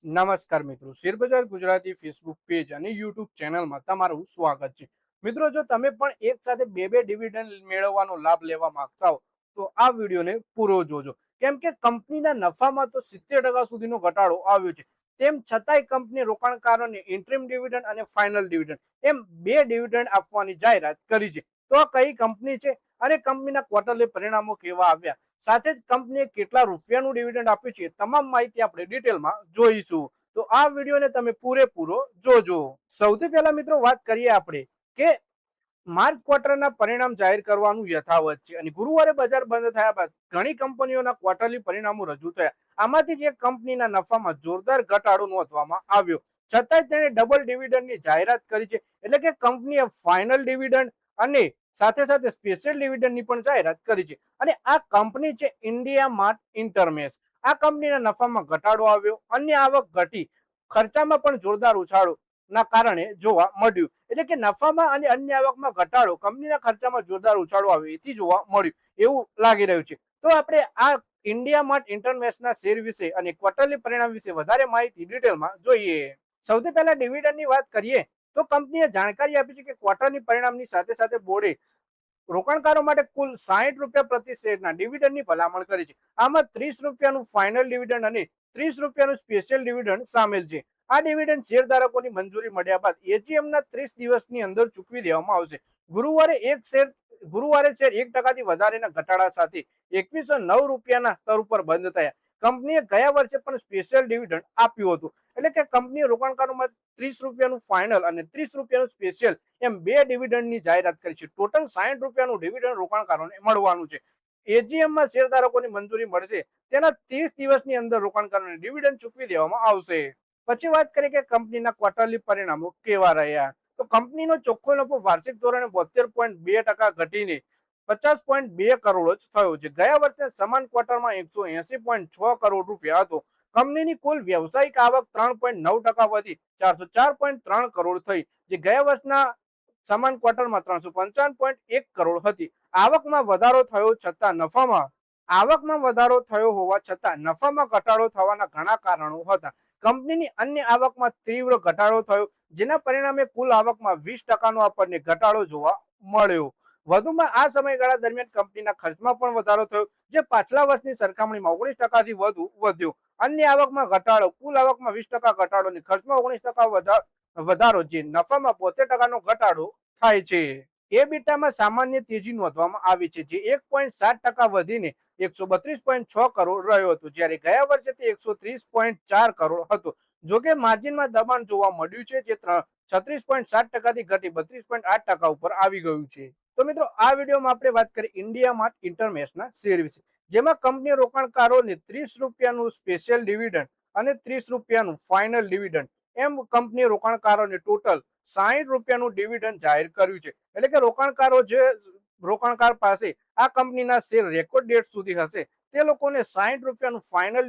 નમસ્કાર મિત્રો, શેરબજાર ગુજરાતી ફેસબુક પેજ અને યુટ્યુબ ચેનલમાં તમારું સ્વાગત છે. મિત્રો, જો તમે પણ એક સાથે બે ડિવિડન્ડ મેળવવાનો લાભ લેવા માંગતા હો તો આ વિડીયોને પૂરો જોજો, કેમ કે કંપનીના નફામાં તો 70% સુધીનો ઘટાડો આવ્યો છે. તેમ છતાંય કંપની રોકાણકારોને ઇન્ટરિમ ડિવિડન્ડ અને ફાઇનલ ડિવિડન્ડ એમ બે ડિવિડન્ડ આપવાની જાહેરાત કરી છે. તો આ કઈ કંપની છે અને કંપનીના ક્વાર્ટરલી પરિણામો કેવા આવ્યા, સાથે જ કંપનીએ કેટલા રૂપિયાનું ડિવિડન્ડ આપ્યું છે, તમામ માહિતી આપણે ડિટેલમાં જોઈશું. તો આ વિડીયોને તમે પૂરેપૂરો જોજો. સૌથી પહેલા મિત્રો વાત કરીએ આપણે કે માર્ચ ક્વાર્ટરના પરિણામ જાહેર કરવાનું યથાવત છે અને ગુરુવારે બજાર બંધ થયા બાદ ઘણી કંપનીઓના ક્વાર્ટરલી પરિણામો રજૂ થયા. આમાંથી જ એક કંપનીના નફામાં જોરદાર ઘટાડો નોંધવામાં આવ્યો, છતાંય તેણે ડબલ ડિવિડન્ડની જાહેરાત કરી છે. એટલે કે કંપનીએ ફાઇનલ ડિવિડન્ડ અને સાથે સાથે સ્પેશિયલ ડિવિડન્ડની પણ જાહેરાત કરી છે. અને આ કંપની છે ઇન્ડિયા માર્ટ ઇન્ટરમેશ. આ કંપનીના નફામાં ઘટાડો આવ્યો, અન્ય આવક ઘટી, ખર્ચામાં પણ જોરદાર ઉછાળો ના કારણે જોવા મળ્યું. એટલે કે નફામાં અને અન્ય આવકમાં ઘટાડો, કંપનીના ખર્ચામાં જોરદાર ઉછાળો આવ્યો એથી જોવા મળ્યું એવું લાગી રહ્યું છે. તો આપણે આ ઇન્ડિયા માર્ટ ઇન્ટરમેશના શેર વિશે અને ક્વાર્ટરલી પરિણામ વિશે વધારે માહિતી ડિટેલમાં જોઈએ. સૌથી પહેલા ડિવિડન્ડની વાત કરીએ તો કંપનીએ જાણકારી આપી છે કે ક્વાર્ટરની પરિણામની સાથે સાથે બોર્ડે રોકાણકારો માટે કુલ 60 રૂપિયા પ્રતિ શેરના ડિવિડન્ડની ભલામણ કરી છે. આમાં 30 રૂપિયાનું ફાઇનલ ડિવિડન્ડ અને 30 રૂપિયાનું સ્પેશિયલ ડિવિડન્ડ સામેલ છે. આ ડિવિડન્ડ શેરધારકોની મંજૂરી મળ્યા બાદ એજીએમના 30 દિવસની અંદર ચૂકવી દેવામાં આવશે. ગુરુવારે શેર 1% વધારેના ઘટાડા સાથે 2109 રૂપિયાના સ્તર ઉપર બંધ થયા. કંપનીએ ગયા વર્ષે પણ સ્પેશિયલ ડિવિડન્ડ આપ્યું હતું. એટલે કે કંપનીએ રોકાણકારોમાં 30 રૂપિયાનું ફાઇનલ અને 30 રૂપિયાનું સ્પેશિયલ એમ બે ડિવિડન્ડની જાહેરાત કરી છે. ટોટલ 60 રૂપિયાનું ડિવિડન્ડ રોકાણકારોને મળવાનું છે. એજીએમમાં શેરધારકોની મંજૂરી મળશે તેના 30 દિવસની અંદર રોકાણકારોને ડિવિડન્ડ ચૂકવી દેવામાં આવશે. પછી વાત કરીએ કે કંપનીના ક્વાર્ટરલી પરિણામો કેવા રહ્યા. તો કંપનીનો ચોખ્ખો નફો વાર્ષિક ધોરણે 72.2% ઘટીને 50.2 કરોડ જ થયો છે. ગયા વર્ષે સમાન ક્વાર્ટરમાં 180.6 કરોડ રૂપિયા હતો. કંપનીની કુલ વ્યવસાયિક આવક 3.9% વધી 404.3 કરોડ થઈ, જે ગયા વર્ષના સમાન ક્વાર્ટરમાં 355.1 કરોડ હતી. આવકમાં વધારો થયો હોવા છતાં નફામાં ઘટાડો થવાના ઘણા કારણો હતા. કંપનીની અન્ય આવકમાં તીવ્ર ઘટાડો થયો, જેના પરિણામે કુલ આવકમાં 20%નો આપણને ઘટાડો જોવા મળ્યો. વધુમાં આ સમયગાળા દરમિયાન કંપનીના ખર્ચમાં પણ વધારો થયો, જે પાછલા વર્ષની સરખામણીમાં 19%થી વધુ વધ્યો. અન્ય આવકમાં ઘટાડો, કુલ આવકમાં 20% ઘટાડો અને ખર્ચમાં 19% વધારો, જે નફામાં 72%નો ઘટાડો થાય છે. એબીટામાં સામાન્ય તેજી નોંધવામાં આવી છે, જે 1.7% વધીને 132.6 કરોડ રહ્યો હતો, જ્યારે ગયા વર્ષે તે 130.4 કરોડ હતો. જોકે માર્જિનમાં દબાણ જોવા મળ્યું છે, જે 36.7%થી ઘટી 32.8% ઉપર આવી ગયું છે. તો મિત્રો, આ વિડીયોમાં આપણે વાત કરી ઇન્ડિયા માર્ટ ઇન્ટરમેશના શેર વિશે, જેમાં કંપની રોકાણકારોને 30 રૂપિયાનું સ્પેશિયલ ડિવિડન્ડ અને 30 રૂપિયાનું ફાઇનલ ડિવિડન્ડ એમ કંપની રોકાણકારોને ટોટલ 60 રૂપિયાનું ડિવિડન્ડ જાહેર કર્યું છે. એટલે કે રોકાણકાર પાસે આ કંપનીના શેર રેકોર્ડ ડેટ સુધી હશે તે લોકોને 60 રૂપિયાનું ફાઇનલ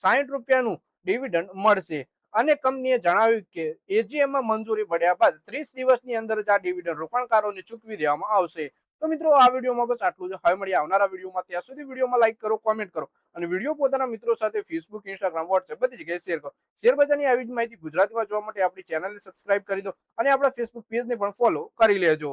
60 રૂપિયાનું ડિવિડન્ડ મળશે. અને કંપનીએ જણાવ્યું કે એજીએમમાં મંજૂરી મળ્યા બાદ 30 દિવસની અંદર જ આ ડિવિડન્ડ રોકાણકારોને ચૂકવી દેવામાં આવશે. તો મિત્રો, આ વિડીયોમાં બસ આટલું જ. હવે મળીએ આવનારા વિડીયોમાં. ત્યાં સુધી વિડીયોમાં લાઈક કરો, કોમેન્ટ કરો અને વિડીયો પોતાના મિત્રો સાથે ફેસબુક, ઇન્સ્ટાગ્રામ, વોટ્સએપ બધી જગ્યાએ શેર કરો. શેર બજારની આવી જ માહિતી ગુજરાતીમાં જોવા માટે આપણી ચેનલને સબસ્ક્રાઇબ કરી દો અને આપણા ફેસબુક પેજને પણ ફોલો કરી લેજો.